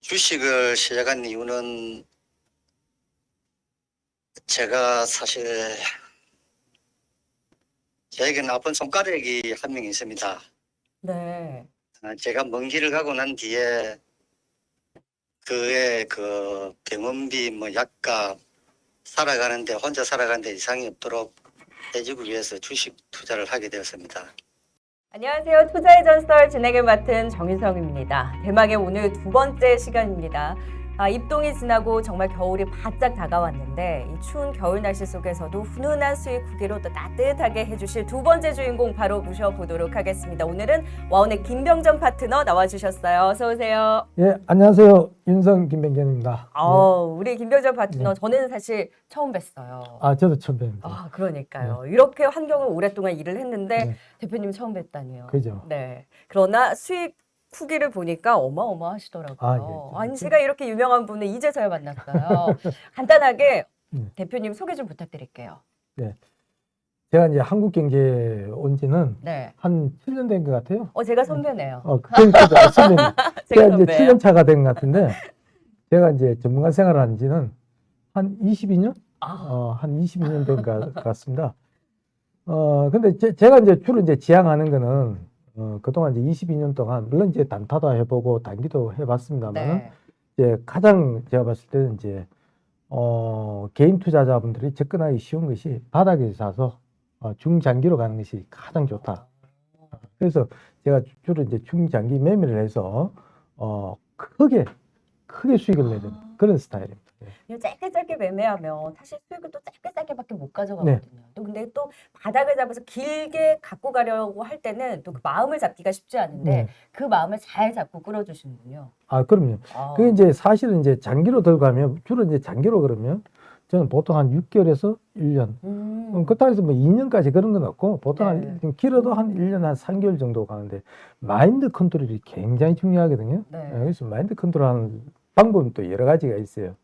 주식을 시작한 이유는 제가 사실 저에게는 아픈 손가락이 한 명 있습니다. 네. 제가 먼 길을 가고 난 뒤에 그의 병원비 약값 혼자 살아가는데 이상이 없도록 해주기 위해서 주식 투자를 하게 되었습니다. 안녕하세요. 투자의 전설 진행을 맡은 정윤성입니다. 대망의 오늘 두 번째 시간입니다. 입동이 지나고 정말 겨울이 바짝 다가왔는데 이 추운 겨울 날씨 속에서도 훈훈한 수익 후기로 또 따뜻하게 해주실 두 번째 주인공 바로 모셔보도록 하겠습니다. 오늘은 와운의 김병정 파트너 나와주셨어요. 어서 오세요. 예, 안녕하세요. 윤성 김병견입니다. 우리 김병정 파트너 네. 저는 사실 처음 뵀어요. 저도 처음 뵙니다. 그러니까요. 이렇게 환경을 오랫동안 일을 했는데 네. 대표님 처음 뵀다니요. 그죠. 네. 그러나 수익 후기를 보니까 어마어마하시더라고요. 예. 아니, 제가 이렇게 유명한 분을 이제서야 만났어요. 간단하게 대표님 소개 좀 부탁드릴게요. 제가 이제 한국 경제에 온 지는 네. 한 7년 된 것 같아요. 제가 선배네요. 그러니까 7년. 제가 제가 이제 선배예요. 7년 차가 된 것 같은데, 제가 이제 전문가 생활을 한 지는 한 22년? 한 22년 된 것 같습니다. 근데 제가 이제 주로 이제 지향하는 거는, 그동안 이제 22년 동안, 물론 이제 단타도 해보고 단기도 해봤습니다만은, 네. 이제 가장 제가 봤을 때는 이제 개인 투자자분들이 접근하기 쉬운 것이 바닥에 사서 중장기로 가는 것이 가장 좋다. 그래서 제가 주로 이제 중장기 매매를 해서 크게 수익을 내는 그런 스타일입니다. 그냥 짧게 매매하면 사실 수익을 또 짧게밖에 못 네. 가져가거든요. 또 근데 또 바닥을 잡아서 길게 갖고 가려고 할 때는 또 그 마음을 잡기가 쉽지 않은데 네. 그 마음을 잘 잡고 끌어주시는군요. 그럼요. 아. 그게 이제 사실은 이제 장기로 들어가면, 주로 이제 장기로 그러면 저는 보통 한 6개월에서 1년. 그렇다고 해서 뭐 2년까지 그런 건 없고, 보통 네. 한 길어도 한 1년 한 3개월 정도 가는데, 마인드 컨트롤이 굉장히 중요하거든요. 네. 그래서 마인드 컨트롤하는 방법은 또 여러 가지가 있어요.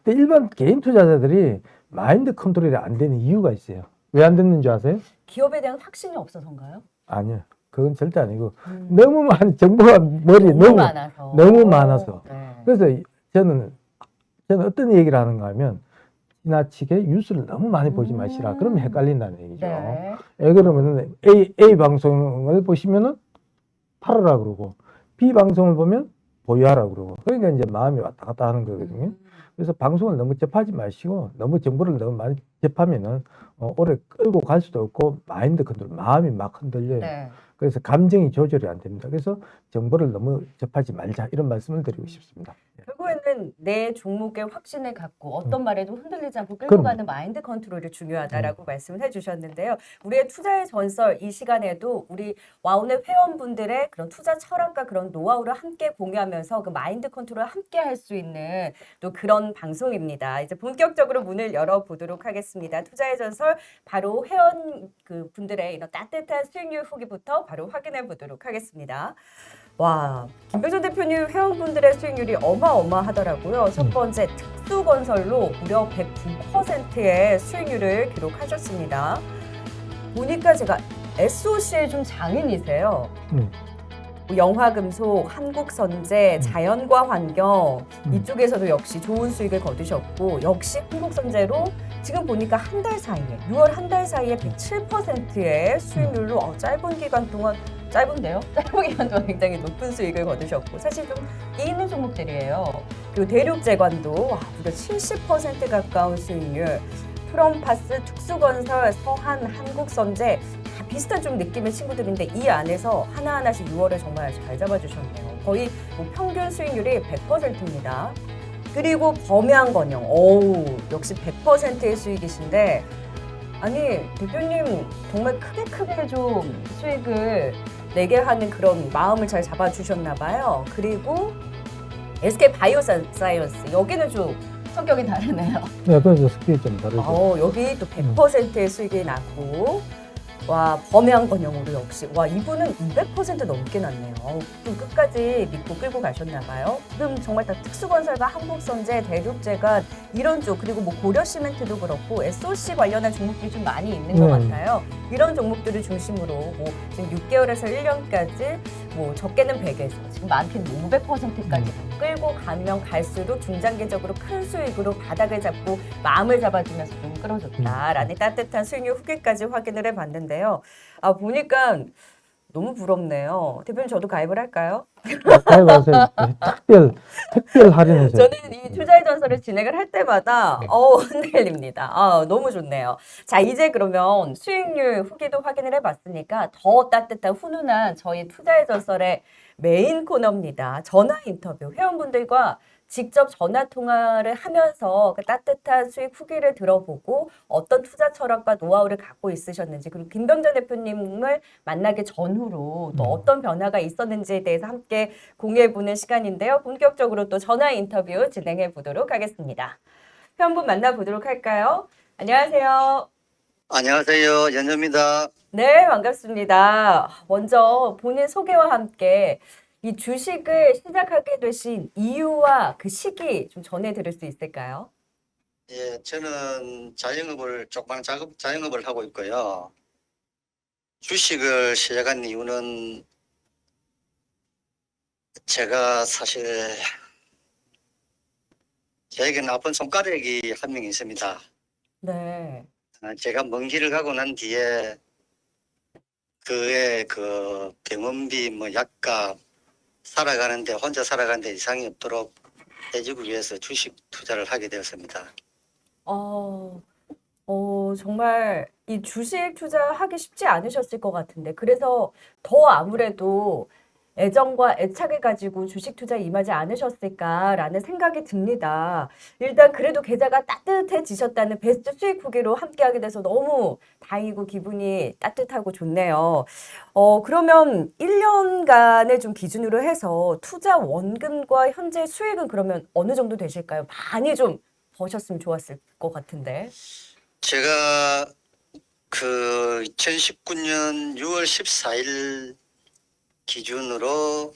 근데 일반 개인 투자자들이 마인드 컨트롤이 안 되는 이유가 있어요. 왜 안 되는 줄 아세요? 기업에 대한 확신이 없어서인가요? 아니요. 그건 절대 아니고, 너무 많은 정보가 머리에 너무 많아서. 너무 많아서. 네. 그래서 저는 어떤 얘기를 하는가 하면, 지나치게 뉴스를 너무 많이 보지 마시라. 그러면 헷갈린다는 얘기죠. 네. 왜 그러면은 A 방송을 보시면은 팔으라 그러고, B 방송을 보면 보유하라 그러고, 그러니까 이제 마음이 왔다 갔다 하는 거거든요. 그래서 방송을 너무 접하지 마시고, 너무 정보를 너무 많이 접하면은 오래 끌고 갈 수도 없고, 마인드 컨트롤, 마음이 막 흔들려요. 네. 그래서 감정이 조절이 안 됩니다. 그래서 정보를 너무 접하지 말자, 이런 말씀을 드리고 싶습니다. 결국에는 내 종목에 확신을 갖고 어떤 말에도 흔들리지 않고 끌고 그럼요. 가는 마인드 컨트롤이 중요하다라고 말씀을 해주셨는데요. 우리의 투자의 전설 이 시간에도 우리 와운의 회원분들의 그런 투자 철학과 그런 노하우를 함께 공유하면서 그 마인드 컨트롤을 함께 할 수 있는 또 그런 방송입니다. 이제 본격적으로 문을 열어보도록 하겠습니다. 투자의 전설 바로 회원 분들의 이런 따뜻한 수익률 후기부터 바로 확인해 보도록 하겠습니다. 와, 김병정 대표님 회원분들의 수익률이 어마어마하더라고요. 첫 번째 특수건설로 무려 109%의 수익률을 기록하셨습니다. 보니까 제가 SOC에 좀 장인이세요. 영화금속, 한국선제, 자연과 환경 이쪽에서도 역시 좋은 수익을 거두셨고 역시 한국선제로 지금 보니까 한 달 사이에 6월 한 달 사이에 107%의 수익률로 짧은 기간 동안 짧은데요? 짧은 기간 동안 굉장히 높은 수익을 거두셨고 사실 좀 끼 있는 종목들이에요. 그리고 대륙제관도 무려 70% 가까운 수익률 프롬파스, 특수건설, 서한, 한국선제 다 비슷한 좀 느낌의 친구들인데 이 안에서 하나하나씩 6월을 정말 잘 잡아주셨네요. 거의 평균 수익률이 100%입니다. 그리고 범양건영, 역시 100%의 수익이신데 아니 대표님 정말 크게 좀 수익을 내게 하는 그런 마음을 잘 잡아주셨나 봐요. 그리고 SK 바이오사이언스 여기는 좀 성격이 다르네요. 네, 그래서 스킬이 좀 다르죠. 여기 또 100%의 수익이 나고 와, 범양건영으로 역시 와 이분은 200% 넘게 났네요. 좀 끝까지 믿고 끌고 가셨나 봐요. 지금 정말 다 특수건설과 한국선제, 대륙제관 이런 쪽 그리고 뭐 고려시멘트도 그렇고 SOC 관련한 종목들이 좀 많이 있는 것 같아요. 이런 종목들을 중심으로 뭐 지금 6개월에서 1년까지 뭐 적게는 100에서 지금 많게는 500%까지 끌고 가면 갈수록 중장기적으로 큰 수익으로 바닥을 잡고 마음을 잡아주면서 좀 끌어줬다라는 따뜻한 수익률 후기까지 확인을 해봤는데요. 아, 보니까 너무 부럽네요. 대표님 저도 가입을 할까요? 가입하세요. 특별 할인해서. 저는 이 투자의 전설을 진행을 할 때마다 네. 흔들립니다. 너무 좋네요. 자, 이제 그러면 수익률 후기도 확인을 해봤으니까 더 따뜻한 훈훈한 저희 투자의 전설의 메인 코너입니다. 전화 인터뷰 회원분들과 직접 전화 통화를 하면서 그 따뜻한 수익 후기를 들어보고 어떤 투자 철학과 노하우를 갖고 있으셨는지 그리고 김병전 대표님을 만나기 전후로 또 어떤 변화가 있었는지에 대해서 함께 공유해보는 시간인데요. 본격적으로 또 전화 인터뷰 진행해 보도록 하겠습니다. 회원분 만나보도록 할까요? 안녕하세요. 안녕하세요. 연주입니다. 네, 반갑습니다. 먼저 본인 소개와 함께 이 주식을 시작하게 되신 이유와 그 시기 좀 전해 드릴 수 있을까요? 예, 저는 조그마한 자영업을 하고 있고요. 주식을 시작한 이유는 제가 사실 저에게는 아픈 손가락이 한 명 있습니다. 네. 제가 먼 길을 가고 난 뒤에 그의 그 병원비 약값 혼자 살아가는데 이상이 없도록 해주기 위해서 주식 투자를 하게 되었습니다. 정말 이 주식 투자하기 쉽지 않으셨을 것 같은데, 그래서 더 아무래도 애정과 애착을 가지고 주식 투자에 임하지 않으셨을까라는 생각이 듭니다. 일단 그래도 계좌가 따뜻해지셨다는 베스트 수익 후기로 함께하게 돼서 너무 다행이고 기분이 따뜻하고 좋네요. 그러면 1년간을 좀 기준으로 해서 투자 원금과 현재 수익은 그러면 어느 정도 되실까요? 많이 좀 버셨으면 좋았을 것 같은데. 제가 그 2019년 6월 14일 기준으로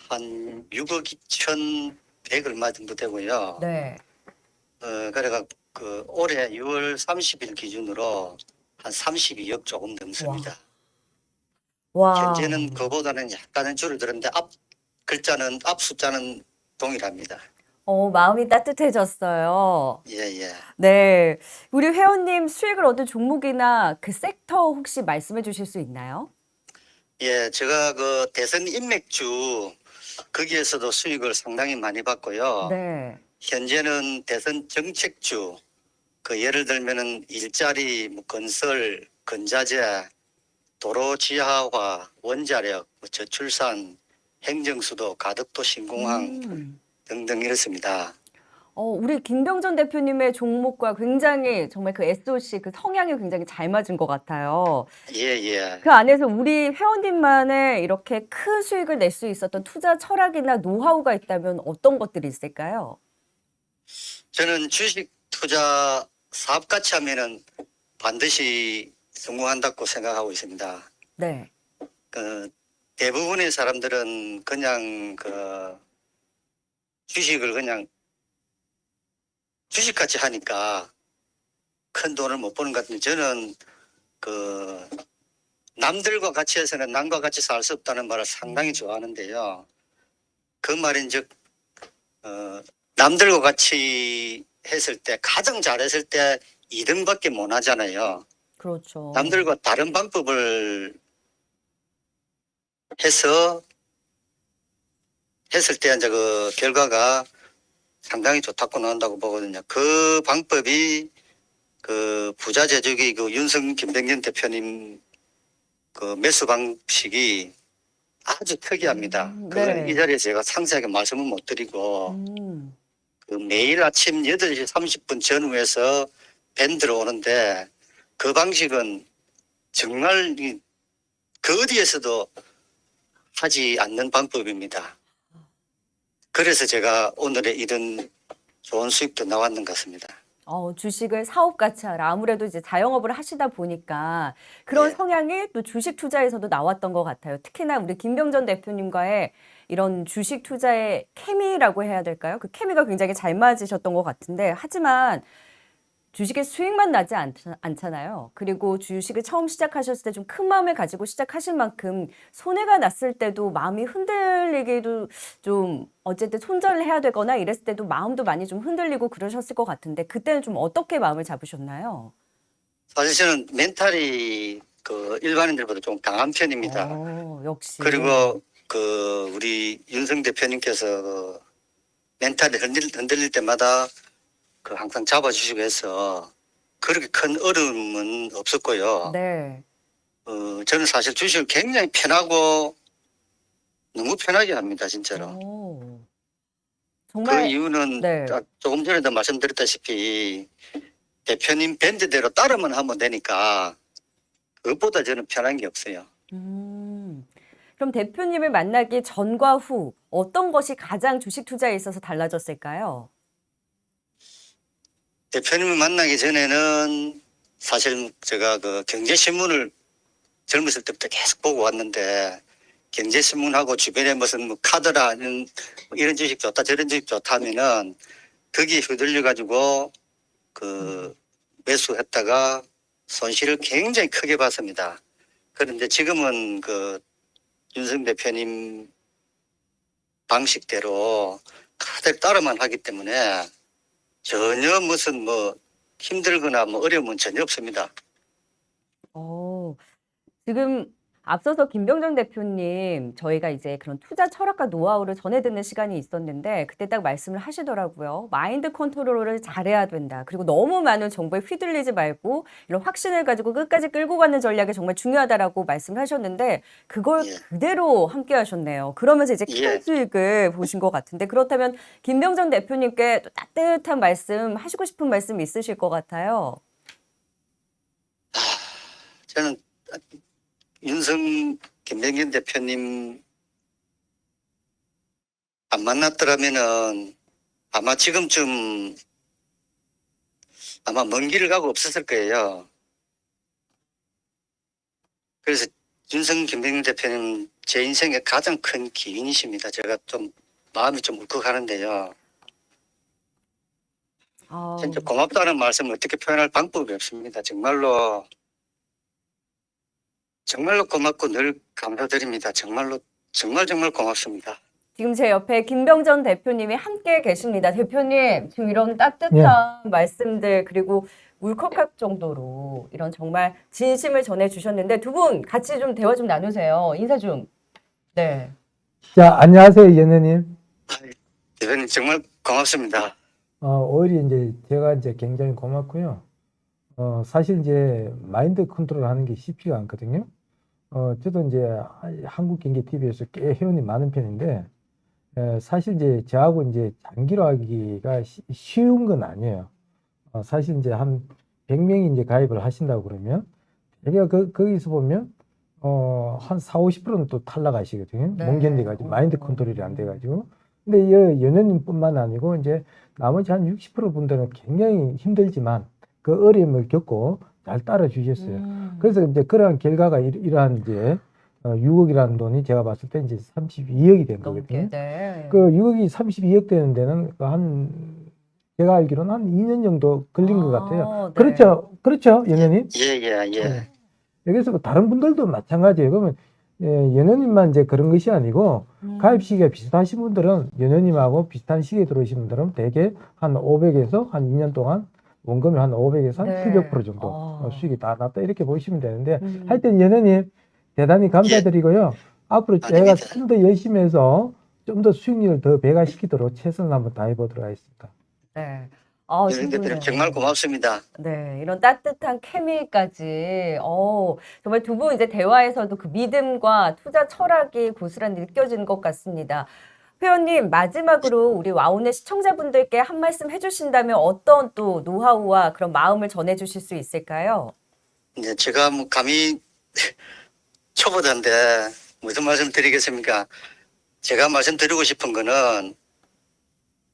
한 6억 2,100 얼마 정도 되고요. 네. 그래가 그 올해 6월 30일 기준으로 한 32억 조금 넘습니다. 와. 현재는 그보다는 약간은 줄어들었는데 앞 숫자는 동일합니다. 마음이 따뜻해졌어요. 예. 네. 우리 회원님 수익을 얻은 종목이나 그 섹터 혹시 말씀해 주실 수 있나요? 예, 제가 그 대선 인맥주 거기에서도 수익을 상당히 많이 봤고요. 네. 현재는 대선 정책주 그 예를 들면은 일자리, 건설, 건자재, 도로 지하화, 원자력, 저출산, 행정수도, 가덕도 신공항 등등 이렇습니다. 우리 김병전 대표님의 종목과 굉장히 정말 그 SOC 그 성향이 굉장히 잘 맞은 것 같아요. 예. 그 안에서 우리 회원님만의 이렇게 큰 수익을 낼 수 있었던 투자 철학이나 노하우가 있다면 어떤 것들이 있을까요? 저는 주식 투자 사업같이 하면은 반드시 성공한다고 생각하고 있습니다. 네. 그 대부분의 사람들은 그냥 주식을 그냥 주식같이 하니까 큰 돈을 못 버는 것 같은데 저는 남들과 같이 해서는 남과 같이 살 수 없다는 말을 상당히 좋아하는데요. 그 말인즉 남들과 같이 했을 때 가장 잘했을 때 2등밖에 못 하잖아요. 그렇죠. 남들과 다른 방법을 해서 했을 때 이제 그 결과가 상당히 좋다고 나온다고 보거든요. 그 방법이 그 부자 제조기 그 김병전 대표님 그 매수 방식이 아주 특이합니다. 그걸 네. 이 자리에서 제가 상세하게 말씀은 못 드리고 그 매일 아침 8시 30분 전후에서 밴드로 오는데 그 방식은 정말 그 어디에서도 하지 않는 방법입니다. 그래서 제가 오늘의 이런 좋은 수익도 나왔는 것 같습니다. 주식을 사업같이 하라. 아무래도 이제 자영업을 하시다 보니까 그런 예. 성향이 또 주식 투자에서도 나왔던 것 같아요. 특히나 우리 김병전 대표님과의 이런 주식 투자의 케미라고 해야 될까요? 그 케미가 굉장히 잘 맞으셨던 것 같은데, 하지만 주식의 수익만 나지 않잖아요. 그리고 주식을 처음 시작하셨을 때 좀 큰 마음을 가지고 시작하신 만큼 손해가 났을 때도 마음이 흔들리기도 좀 어쨌든 손절을 해야 되거나 이랬을 때도 마음도 많이 좀 흔들리고 그러셨을 것 같은데 그때는 좀 어떻게 마음을 잡으셨나요? 사실 저는 멘탈이 그 일반인들보다 좀 강한 편입니다. 역시. 그리고 그 우리 윤석 대표님께서 그 멘탈이 흔들릴 때마다 그 항상 잡아주시고 해서 그렇게 큰 어려움은 없었고요. 네. 저는 사실 주식을 굉장히 편하고 너무 편하게 합니다, 진짜로. 오. 그 정말 이유는 네. 조금 전에도 말씀드렸다시피 대표님 밴드대로 따르면 하면 되니까 그것보다 저는 편한 게 없어요. 그럼 대표님을 만나기 전과 후 어떤 것이 가장 주식 투자에 있어서 달라졌을까요? 대표님을 만나기 전에는 사실 제가 그 경제신문을 젊었을 때부터 계속 보고 왔는데 경제신문하고 주변에 무슨 뭐 카드라 이런 주식 좋다 저런 주식 좋다 하면은 거기에 휘둘려 가지고 그 매수했다가 손실을 굉장히 크게 봤습니다. 그런데 지금은 그 윤석 대표님 방식대로 그대로 따라만 하기 때문에 전혀 무슨 뭐 힘들거나 뭐 어려움은 전혀 없습니다. 지금 앞서서 김병정 대표님 저희가 이제 그런 투자 철학과 노하우를 전해 듣는 시간이 있었는데 그때 딱 말씀을 하시더라고요. 마인드 컨트롤을 잘해야 된다. 그리고 너무 많은 정보에 휘둘리지 말고 이런 확신을 가지고 끝까지 끌고 가는 전략이 정말 중요하다라고 말씀을 하셨는데 그걸 예. 그대로 함께 하셨네요. 그러면서 이제 큰 예. 수익을 보신 것 같은데 그렇다면 김병정 대표님께 또 따뜻한 말씀 하시고 싶은 말씀 있으실 것 같아요. 저는 윤석 김병현 대표님 안 만났더라면은 아마 지금쯤 아마 먼 길을 가고 없었을 거예요. 그래서 윤석 김병현 대표님 제 인생의 가장 큰 기인이십니다. 제가 좀 마음이 좀 울컥하는데요. 진짜 고맙다는 말씀을 어떻게 표현할 방법이 없습니다. 정말로 고맙고 늘 감사드립니다. 정말 고맙습니다. 지금 제 옆에 김병전 대표님이 함께 계십니다. 대표님, 지금 이런 따뜻한 말씀들 그리고 울컥할 정도로 이런 정말 진심을 전해주셨는데 두 분 같이 좀 대화 좀 나누세요. 인사 좀. 네. 자, 안녕하세요, 연예님. 대표님 정말 고맙습니다. 오히려 이제 제가 이제 굉장히 고맙고요. 사실 이제 마인드 컨트롤 하는 게 쉽지가 않거든요. 저도 이제 한국경제TV에서 꽤 회원이 많은 편인데, 사실 이제 저하고 이제 장기로 하기가 쉬운 건 아니에요. 사실 이제 한 100명이 이제 가입을 하신다고 그러면, 제가 거기서 보면, 한 40~50%는 또 탈락하시거든요. 네. 못 견뎌가지고, 마인드 컨트롤이 안 돼가지고. 근데 이 연예인뿐만 아니고, 이제 나머지 한 60% 분들은 굉장히 힘들지만, 그 어려움을 겪고 잘 따라 주셨어요. 그래서 이제 그러한 결과가 이러한 이제 6억이라는 돈이 제가 봤을 때 이제 32억이 된 거거든요. 네. 그 6억이 32억 되는 데는 제가 알기로는 한 2년 정도 걸린 것 같아요. 네. 그렇죠, 연예님? 예. 여기서 다른 분들도 마찬가지예요. 그러면 연예님만 이제 그런 것이 아니고 가입 시기가 비슷하신 분들은 연예님하고 비슷한 시기에 들어오신 분들은 대개 한 500에서 한 2년 동안 원금이 한 500에서 한 700% 정도 수익이 다 났다 이렇게 보시면 되는데 하여튼 연예님 대단히 감사드리고요. 앞으로 제가 아닙니다. 좀 더 열심히 해서 좀 더 수익률을 더 배가시키도록 최선을 한번 다해보도록 하겠습니다. 네. 윤석 대표님 정말 고맙습니다. 네, 이런 따뜻한 케미까지. 정말 두 분 이제 대화에서도 그 믿음과 투자 철학이 고스란히 느껴지는 것 같습니다. 회원님, 마지막으로 우리 와우넷 시청자분들께 한 말씀 해주신다면 어떤 또 노하우와 그런 마음을 전해주실 수 있을까요? 이제 제가 뭐 감히 초보자인데 무슨 말씀 드리겠습니까? 제가 말씀드리고 싶은 거는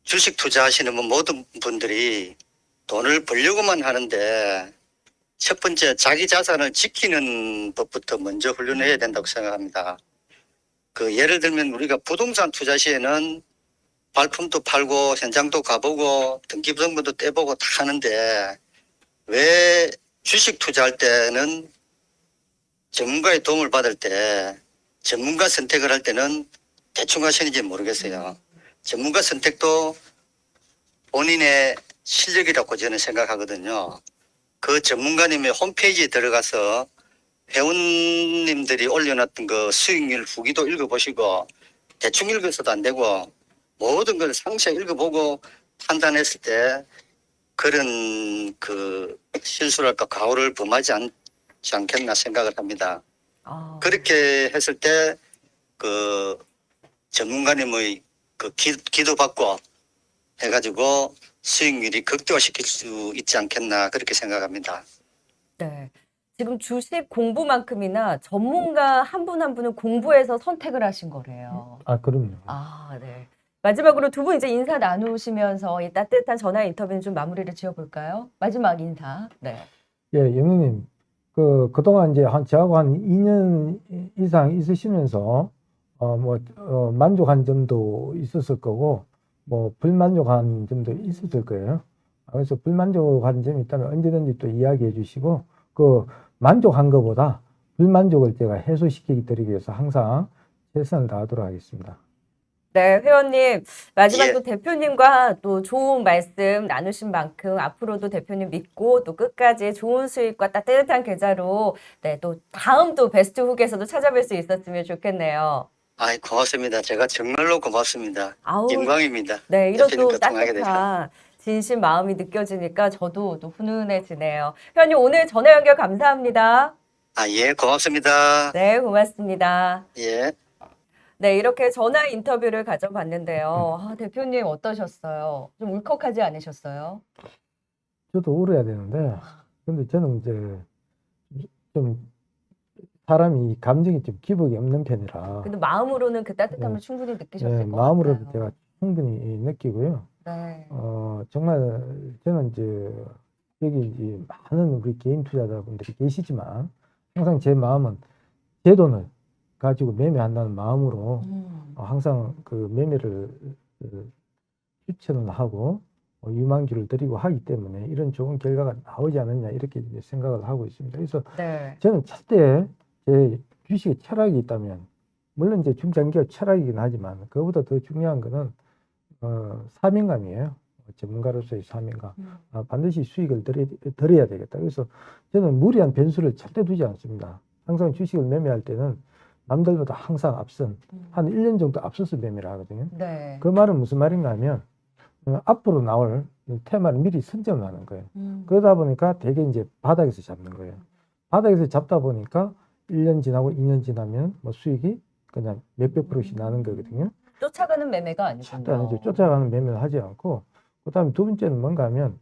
주식 투자하시는 모든 분들이 돈을 벌려고만 하는데 첫 번째 자기 자산을 지키는 법부터 먼저 훈련해야 된다고 생각합니다. 그 예를 들면 우리가 부동산 투자 시에는 발품도 팔고 현장도 가보고 등기부등본도 떼보고 다 하는데 왜 주식 투자할 때는 전문가의 도움을 받을 때 전문가 선택을 할 때는 대충 하시는지 모르겠어요. 전문가 선택도 본인의 실력이라고 저는 생각하거든요. 그 전문가님의 홈페이지에 들어가서 회원님들이 올려놨던 그 수익률 후기도 읽어보시고 대충 읽어서도 안 되고 모든 걸 상세히 읽어보고 판단했을 때 그런 그 실수랄까 가오를 범하지 않겠나 생각을 합니다. 아, 그렇게 했을 때 그 전문가님의 그 기도 받고 해가지고 수익률이 극대화시킬 수 있지 않겠나 그렇게 생각합니다. 네. 지금 주식 공부만큼이나 전문가 한 분 한 분은 공부해서 선택을 하신 거래요. 아, 그럼요. 아, 네. 마지막으로 두 분 이제 인사 나누시면서 이 따뜻한 전화 인터뷰는 좀 마무리를 지어볼까요? 마지막 인사. 네. 예, 영희님, 그동안 이제 저하고 한 2년 이상 있으시면서, 만족한 점도 있었을 거고, 불만족한 점도 있었을 거예요. 그래서 불만족한 점이 있다면 언제든지 또 이야기해 주시고, 만족한 것보다 불만족을 제가 해소시키기 드리기 위해서 항상 최선을 다하도록 하겠습니다. 네, 회원님, 마지막으로 예. 대표님과 또 좋은 말씀 나누신 만큼 앞으로도 대표님 믿고 또 끝까지 좋은 수익과 따뜻한 계좌로 네, 또 다음 또 베스트 훅에서도 찾아뵐 수 있었으면 좋겠네요. 아이, 고맙습니다. 제가 정말로 고맙습니다. 아우, 영광입니다. 네, 이런 또 대표님과 통하게 돼서. 따뜻한 진심 마음이 느껴지니까 저도 또 훈훈해지네요. 회원님, 오늘 전화 연결 감사합니다. 아, 예, 고맙습니다. 네, 고맙습니다. 예. 네, 이렇게 전화 인터뷰를 가져봤는데요. 아, 대표님 어떠셨어요? 좀 울컥하지 않으셨어요? 저도 울어야 되는데, 근데 저는 이제 좀 사람이 감정이 좀 기복이 없는 편이라, 근데 마음으로는 그 따뜻함을 네. 충분히 느끼셨을 네, 것 마음으로도 같아요. 제가 충분히 느끼고요. 네. 정말 저는 이제 여기 이제 많은 우리 개인 투자자분들이 계시지만 항상 제 마음은 제 돈을 가지고 매매한다는 마음으로 항상 그 매매를 추천을 하고 유망주를 드리고 하기 때문에 이런 좋은 결과가 나오지 않았냐 이렇게 이제 생각을 하고 있습니다. 그래서 네. 저는 절대 제 주식에 철학이 있다면 물론 이제 중장기가 철학이긴 하지만 그거보다 더 중요한 거는 사명감이에요. 전문가로서의 사명감. 반드시 수익을 드려야 되겠다. 그래서 저는 무리한 변수를 절대 두지 않습니다. 항상 주식을 매매할 때는 남들보다 항상 앞선 한 1년 정도 앞서서 매매를 하거든요. 네. 그 말은 무슨 말인가 하면 앞으로 나올 테마를 미리 선점을 하는 거예요. 그러다 보니까 되게 이제 바닥에서 잡는 거예요. 바닥에서 잡다 보니까 1년 지나고 2년 지나면 뭐 수익이 그냥 몇백 프로씩 나는 거거든요. 쫓아가는 매매가 절대 아니죠. 아니군요. 쫓아가는 매매를 하지 않고, 그 다음에 두 번째는 뭔가 하면,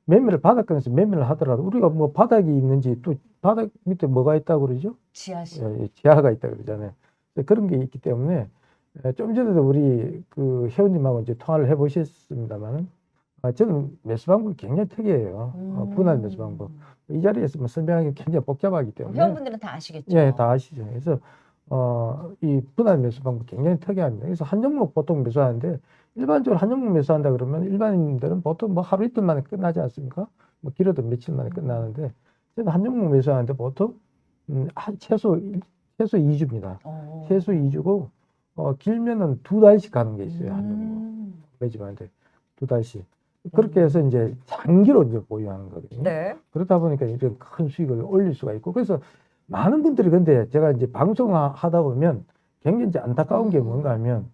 매매를 바닥권에서 매매를 하더라도, 우리가 뭐 바닥이 있는지, 또 바닥 밑에 뭐가 있다고 그러죠? 지하실. 지하가 있다고 그러잖아요. 그런 게 있기 때문에, 좀 전에도 우리 그 회원님하고 이제 통화를 해보셨습니다만은, 저는 매수 방법이 굉장히 특이해요. 분할 매수 방법. 이 자리에서 뭐 설명하기 굉장히 복잡하기 때문에. 회원분들은 다 아시겠죠? 예, 다 아시죠. 그래서 이 분할 매수 방법 굉장히 특이합니다. 그래서 한 종목 보통 매수하는데 일반적으로 한 종목 매수한다 그러면 일반인들은 보통 뭐 하루 이틀 만에 끝나지 않습니까? 뭐 길어도 며칠 만에 끝나는데 저는 한 종목 매수하는데 보통 최소 2주입니다. 최소 2주고 길면은 2달씩 가는 게 있어요. 한 종목 매집하는데 2달씩. 그렇게 해서 이제 장기로 이제 보유하는 거거든요. 네. 그러다 보니까 이런 큰 수익을 올릴 수가 있고, 그래서 많은 분들이 근데 제가 이제 방송을 하다 보면 굉장히 이제 안타까운 게 뭔가 하면,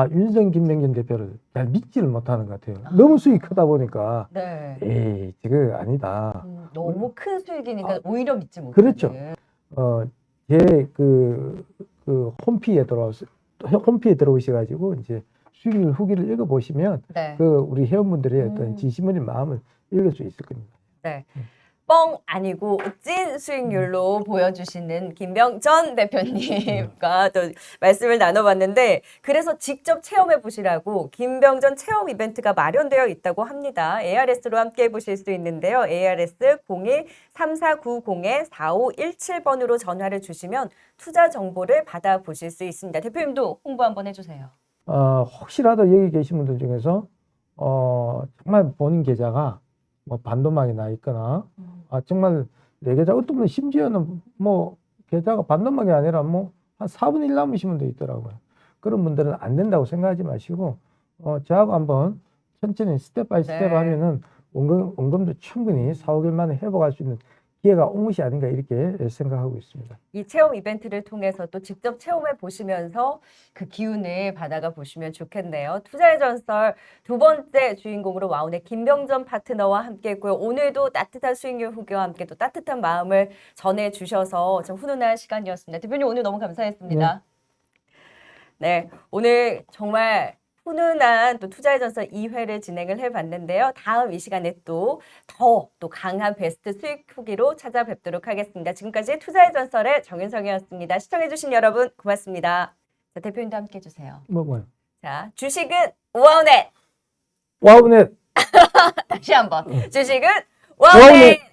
윤성 김명준 대표를 잘 믿지를 못하는 것 같아요. 너무 수익이 크다 보니까, 네. 에이, 저거 아니다. 너무 큰 수익이니까 오히려 믿지 못하는. 그렇죠. 제 홈피에 들어오셔가지고, 이제 수익률 후기를 읽어보시면, 네. 우리 회원분들의 어떤 진심 어린 마음을 읽을 수 있을 겁니다. 네. 뻥 아니고 찐 수익률로 보여주시는 김병전 대표님과 또 말씀을 나눠봤는데, 그래서 직접 체험해 보시라고 김병전 체험 이벤트가 마련되어 있다고 합니다. ARS로 함께 해보실 수 있는데요. ARS 01-3490-4517번으로 전화를 주시면 투자 정보를 받아보실 수 있습니다. 대표님도 홍보 한번 해주세요. 혹시라도 여기 계신 분들 중에서 정말 본인 계좌가 뭐 반도막이 나 있거나 정말 내 계좌 어떤 분은 심지어는 뭐 계좌가 반도막이 아니라 뭐 한 4분의 1 남으신 분도 있더라고요. 그런 분들은 안 된다고 생각하지 마시고 저하고 한번 천천히 스텝 바이 스텝 네. 하면은 원금도 충분히 4, 5개월 만에 회복할 수 있는 기회가 온 것이 아닌가 이렇게 생각하고 있습니다. 이 체험 이벤트를 통해서 또 직접 체험해 보시면서 그 기운을 받아가 보시면 좋겠네요. 투자의 전설 두 번째 주인공으로 와운의 김병전 파트너와 함께했고요. 오늘도 따뜻한 수익률 후기와 함께 또 따뜻한 마음을 전해주셔서 좀 훈훈한 시간이었습니다. 대표님 오늘 너무 감사했습니다. 네, 오늘 정말 훈훈한 또 투자의 전설 2회를 진행을 해봤는데요. 다음 이 시간에 또 강한 베스트 수익 후기로 찾아뵙도록 하겠습니다. 지금까지 투자의 전설의 정윤성이었습니다. 시청해주신 여러분 고맙습니다. 자, 대표님도 함께 해주세요. 뭐요? 자, 주식은 와우넷. 와우넷. 다시 한번. 주식은 와우넷. 와우넷.